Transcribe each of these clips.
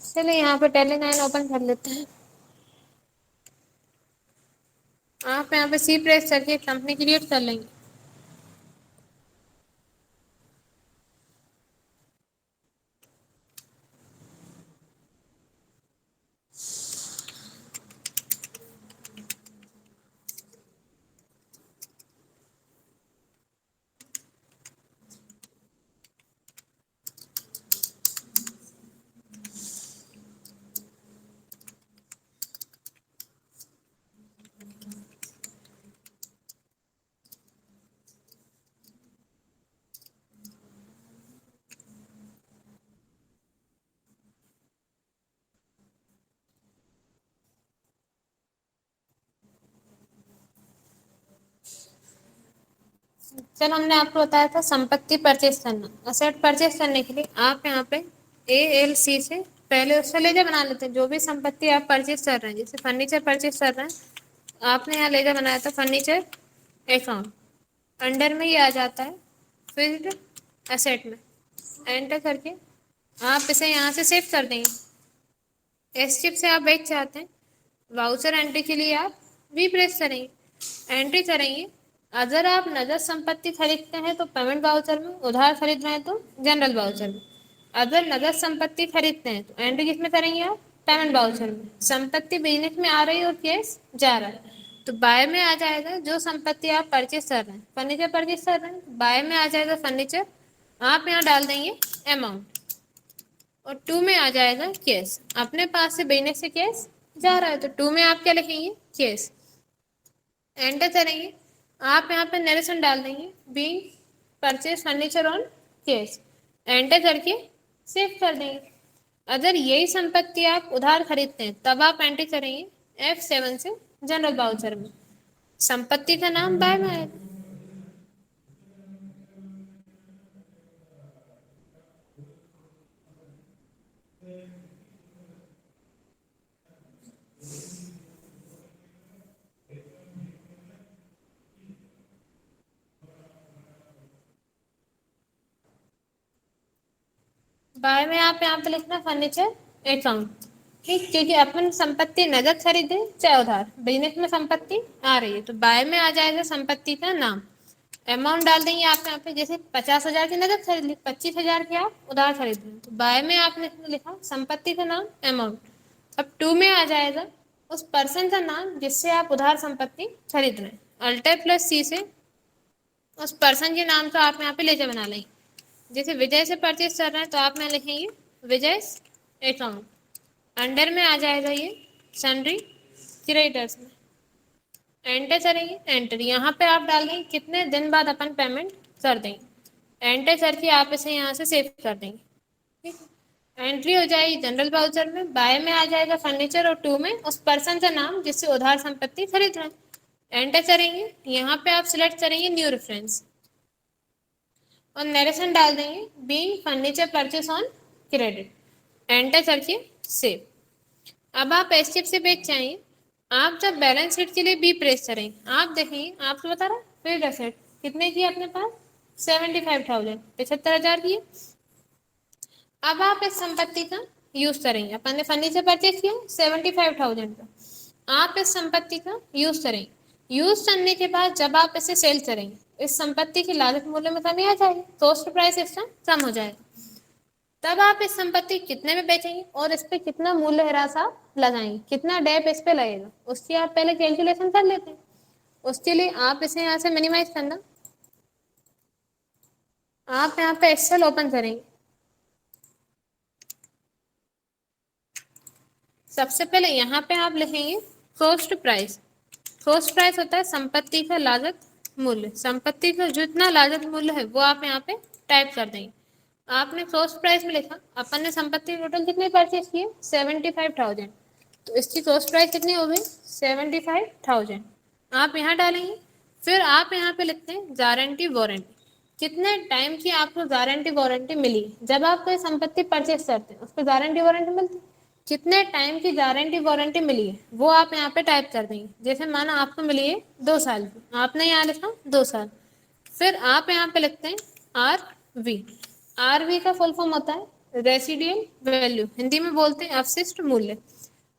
चलिए यहाँ पे टैली 9 ओपन कर लेते हैं। आप यहाँ पे सी प्रेस करके कंपनी क्रिएट कर लेंगे। चल हमने आपको बताया था संपत्ति परचेस करना। असेट परचेस करने के लिए आप यहाँ पे ALC से पहले उससे लेजर बना लेते हैं। जो भी संपत्ति आप परचेस कर रहे हैं, जैसे फर्नीचर परचेस कर रहे हैं, आपने यहाँ लेजर बनाया था फर्नीचर अकाउंट, अंडर में ये आ जाता है फिक्स्ड एसेट में। एंटर करके आप इसे यहाँ से सेव कर देंगे। एस्केप से आप बैक चाहते हैं, वाउचर एंट्री के लिए आप वी प्रेस करेंगे, एंट्री करेंगे। अगर आप नगद संपत्ति खरीदते हैं तो पेमेंट वाउचर में, उधार खरीद रहे हैं तो जनरल वाउचर में। अगर नगद संपत्ति खरीदते हैं तो एंट्री किसमें करेंगे आप, पेमेंट वाउचर में। संपत्ति बिजनेस में आ रही है और कैश जा रहा है तो बाय में आ जाएगा जो संपत्ति आप परचेस कर रहे हैं। फर्नीचर परचेस कर रहे हैं, बाय में आ जाएगा फर्नीचर, आप यहाँ डाल देंगे अमाउंट, और टू में आ जाएगा कैश। अपने पास से बिजनेस से कैश जा रहा है तो टू में आप क्या लिखेंगे, कैश। एंटर करेंगे, आप यहाँ पे नरेशन डाल देंगे, being purchase furniture on cash. Enter करके सेव कर देंगे। अगर यही संपत्ति आप उधार खरीदते हैं तब आप एंट्री करेंगे F7 से जनरल वाउचर में। संपत्ति का नाम बाय में आएगा। बाय में आप यहाँ पे लिखना फर्नीचर अकाउंट, ठीक, क्योंकि अपन संपत्ति नगद खरीदे चाहे उधार, बिजनेस में संपत्ति आ रही है तो बाय में आ जाएगा संपत्ति का नाम। अमाउंट डाल देंगे आप यहाँ पे, जैसे 50,000 की नगद खरीद ली, 25,000 की आप उधार खरीद रहे तो बाय में आपने लिखा संपत्ति का नाम अमाउंट। अब टू में आ जाएगा उस पर्सन का नाम जिससे आप उधार संपत्ति खरीद रहे हैं। अल्टर प्लस सी से उस पर्सन के नाम का आप यहाँ पे लेजर बना लेंगे। जैसे विजय से परचेस कर रहे हैं तो आप यहाँ लिखेंगे विजय अकाउंट, अंडर में आ जाएगा ये सन्ड्री क्रेडिटर्स में। एंटर करेंगे, एंटर, यहाँ पे आप डाल देंगे कितने दिन बाद अपन पेमेंट कर देंगे। एंटर करके आप इसे यहाँ से सेव कर देंगे, ठीक। एंट्री हो जाएगी जनरल वाउचर में, बाय में आ जाएगा फर्नीचर और टू में उस पर्सन का नाम जिससे उधार संपत्ति खरीद रहे हैं। एंटर करेंगे, यहाँ पे आप सिलेक्ट करेंगे न्यू रेफरेंस और नरेशन डाल देंगे being furniture purchase on credit. Enter करके सेव। अब आप एस्केप से बैक चाहिए, आप जब बैलेंस शीट के लिए बी प्रेस करें, आप देखेंगे आपको बता रहा फिक्स्ड एसेट कितने की अपने पास 75,000, 75,000 की। अब आप इस संपत्ति का यूज करेंगे, अपन ने फर्नीचर परचेज किया 75,000 का, आप इस संपत्ति का यूज करेंगे। यूज करने के बाद जब आप इसे सेल करेंगे इस संपत्ति की लागत मूल्य में कमी आ जाएगी, कॉस्ट प्राइस इसका कम हो जाएगा। तब आप इस संपत्ति कितने में बेचेंगे और इस पे कितना मूल्य ह्रास आप लगाएंगे, कितना डेप इस पे लगेगा, उसकी आप पहले कैलकुलेशन कर लेते हैं। उसके लिए आप इसे यहाँ से मिनिमाइज करना, आप यहाँ पे एक्सेल ओपन करेंगे। सबसे पहले यहाँ पे आप लिखेंगे कॉस्ट प्राइस। कॉस्ट प्राइस होता है संपत्ति का लागत मूल्य, संपत्ति का जितना लागत मूल्य है वो आप यहाँ पे टाइप कर देंगे। आपने कॉस्ट प्राइस में लिखा, अपन ने संपत्ति टोटल कितनी परचेज की है 75,000, तो इसकी कॉस्ट प्राइस कितनी हो गई 75,000, आप यहाँ डालेंगे। फिर आप यहाँ पे लिखते हैं गारंटी वारंटी, कितने टाइम की आपको गारंटी वारंटी मिली। जब आप कोई संपत्ति परचेस करते हैं उस पर गारंटी वारंटी मिलती है, कितने टाइम की गारंटी वारंटी मिली है वो आप यहाँ पे टाइप कर देंगे। जैसे माना आपको मिली है 2 साल की, आपने यहाँ लिखा 2 साल। फिर आप यहाँ पे लिखते हैं RV, आरवी का फुल फॉर्म होता है रेसिडियल वैल्यू, हिंदी में बोलते हैं अवशिष्ट मूल्य।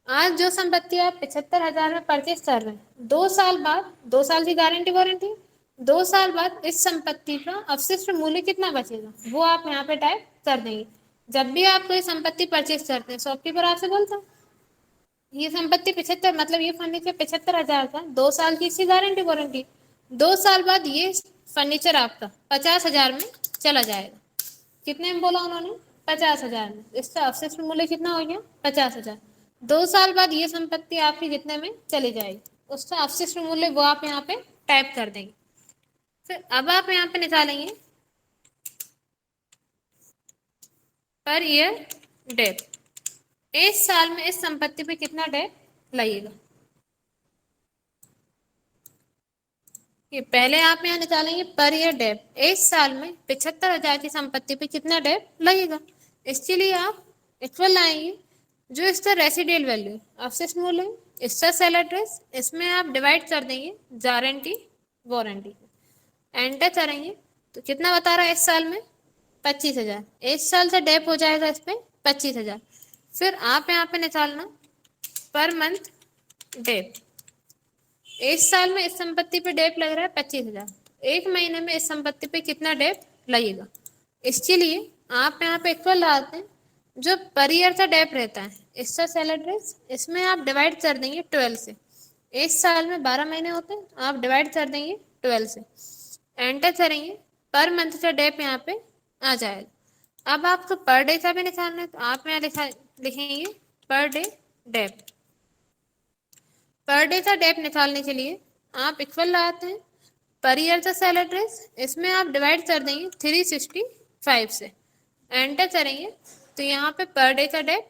आज जो संपत्ति आप 75,000 में परचेज कर रहे हैं, 2 साल बाद, 2 साल की गारंटी वारंटी, 2 साल बाद इस संपत्ति का अवशिष्ट मूल्य कितना बचेगा वो आप यहाँ पे टाइप कर देंगे। जब भी आप कोई संपत्ति परचेज करते हैं, शॉपकीपर आपसे बोलता है ये संपत्ति 75, मतलब ये फर्नीचर 75,000 का, 2 साल की इसकी गारंटी वारंटी, 2 साल बाद ये फर्नीचर आपका 50,000 में चला जाएगा। कितने में बोला उन्होंने? 50,000 में। इसका अवशिष्ट मूल्य कितना हो गया? 50,000। 2 साल बाद ये संपत्ति आपकी कितने में चली जाएगी, उसका अवशिष्ट मूल्य वो आप यहाँ पे टाइप कर देंगे। फिर अब आप यहाँ पे निकालेंगे पर ईयर डेट, इस साल में इस संपत्ति पे कितना डेट लगेगा, ये पहले आप यहाँ निकालेंगे पर ईयर डेट, इस साल में 75,000 की संपत्ति पे कितना डेट लगेगा। इसके लिए आप इक्वल लाएंगे जो इसका रेसिडियल वैल्यू अवशिष्ट मूल्य है, इसका सेल एड्रेस, इसमें आप डिवाइड कर देंगे गारंटी वारंटी, एंटर करेंगे तो कितना बता रहा है इस साल में? 25,000। इस साल से डेप हो जाएगा इस पे 25,000। फिर आप यहाँ पे निकालना पर मंथ डेप, इस साल में इस संपत्ति पे डेप लग रहा है 25,000, एक महीने में इस संपत्ति पे कितना डेप लगेगा। इसके लिए आप यहाँ पे इक्वल लगाते हैं जो पर ईयर का डेप रहता है, इसका सेल एड्रेस, इसमें आप डिवाइड कर देंगे 12 से, इस साल में 12 महीने होते हैं, आप डिवाइड कर देंगे 12 से, एंटर करेंगे पर मंथ का डेप यहाँ पे आ जाएगा। अब आपको पर डे का भी निकालना है तो आप यहाँ लिखेंगे पर डे डेप। पर डे का डेप निकालने के लिए आप इक्वल लगाते हैं पर ईयर का सेल एड्रेस, इसमें आप डिवाइड कर देंगे 365 से, एंटर करेंगे तो यहाँ पे पर डे का डेप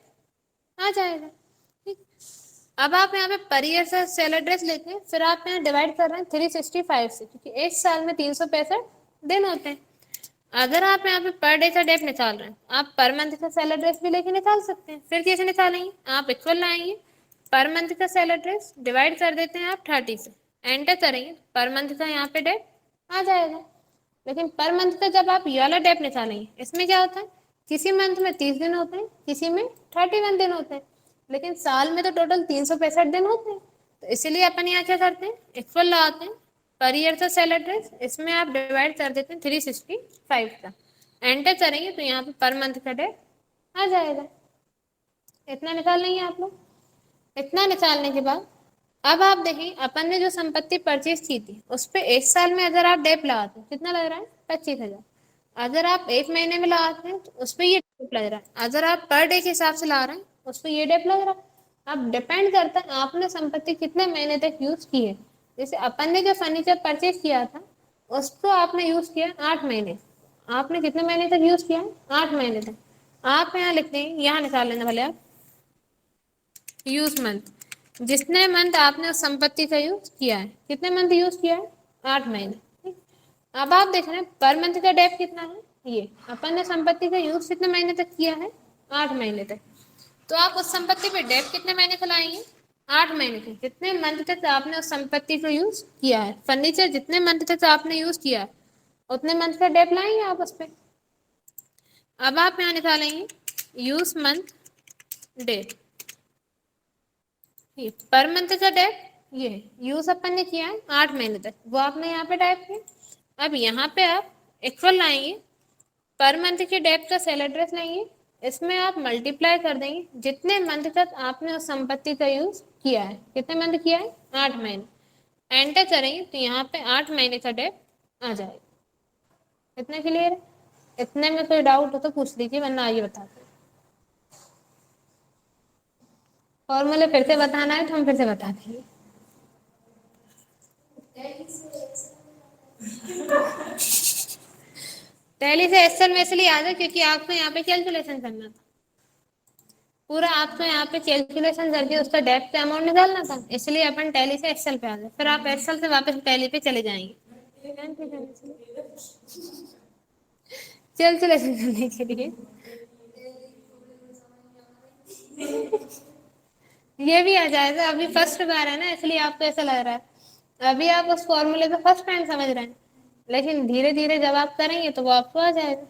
आ जाएगा। ठीक, अब आप यहाँ पे पर ईयर का सेल एड्रेस लेते हैं, फिर आप यहाँ डिवाइड कर रहे हैं 365 से, क्योंकि एक साल में 365 दिन होते हैं। अगर आप यहाँ पे पर डे का डेप निकाल रहे हैं, आप पर मंथ का सेल एड्रेस भी लेके निकाल सकते हैं। फिर कैसे निकालेंगे? आप इक्वल लाएंगे पर मंथ का सेल एड्रेस, डिवाइड कर देते हैं आप 30 से, एंटर करेंगे पर मंथ का यहाँ पे डेप आ जाएगा। लेकिन पर मंथ का जब आप ये वाला डेप निकालेंगे, इसमें क्या होता है, किसी मंथ में 30 दिन होते हैं, किसी में 31 दिन होते हैं, लेकिन साल में तो टोटल 365 दिन होते हैं। तो इसीलिए अपन यहाँ क्या करते हैं, इक्वल लगाते हैं पर ईयर का सेल एड्रेस, इसमें आप डिवाइड कर देते हैं 365 का, एंटर करेंगे तो यहाँ पे पर मंथ का डेट आ जाएगा। इतना निकाल लेंगे आप लोग। इतना निकालने के बाद अब आप देखिए अपन ने जो संपत्ति परचेज की थी उस पर एक साल में अगर आप डेप लगाते हैं कितना लग रहा है? 25,000। अगर आप एक महीने में लगाते हैं तो उस पर ये डेप लग रहा है, अगर आप पर डे के हिसाब से ला रहे हैं उस पर ये डेप लग रहा है। अब डिपेंड करता है आपने संपत्ति कितने महीने तक यूज की है। जैसे अपन ने जो फर्नीचर परचेज किया था उसको आपने यूज किया 8 महीने, आपने कितने महीने तक यूज किया है? 8 महीने तक। आप यहाँ लिखते हैं, यहाँ निकाल लेना भले आप यूज मंथ, जितने मंथ आपने उस संपत्ति का यूज किया है, कितने मंथ यूज किया है? 8 महीने। ठीक, अब आप देख रहे हैं पर मंथ का डेप कितना है, ये अपन ने संपत्ति का यूज कितने महीने तक किया है? 8 महीने तक। तो आप उस संपत्ति पे डेप कितने महीने का लाएंगे? 8 महीने के। जितने मंथ तक आपने उस संपत्ति को यूज किया है, फर्नीचर जितने मंथ तक आपने यूज किया है उतने मंथ का डेप लाएंगे आप उस पर। अब आप यहाँ निकालेंगे यूज मंथ डेट, ये पर मंथ का डेप, ये यूज अपन ने किया है 8 महीने तक, वो आपने यहाँ पे टाइप किया। अब यहाँ पे आप इक्वल लाएंगे पर मंथ के डेप का सेल एड्रेस लेंगे, इसमें आप मल्टीप्लाई कर देंगे जितने मंथ तक आपने उस संपत्ति का यूज किया है। कितने मंथ किया है? 8 महीने। एंटर करेंगे तो यहाँ पे 8 महीने का डेप आ जाएगा। इतना क्लियर है? इतने में कोई डाउट हो तो पूछ लीजिए, वरना आइए बताते। फॉर्मूले फिर से बताना है तो हम फिर से बता देंगे। टैली से एक्सेल में इसलिए याद है क्योंकि आपको यहाँ पे कैलकुलेशन करना था, पूरा आपको यहाँ पे कैलकुलेशन करके उसका डेप्थ का अमाउंट निकालना था, इसलिए अपन टैली से एक्सेल पे आ गए। फिर आप एक्सेल से वापस टैली पे चले जाएंगे कैलकुलेशन करने के लिए। ये भी आ जाएगा, अभी फर्स्ट बार है ना इसलिए आपको ऐसा लग रहा है, अभी आप उस फॉर्मूले को फर्स्ट टाइम समझ रहे हैं, लेकिन धीरे धीरे जब आप करेंगे तो वो आपको आ जाएगा।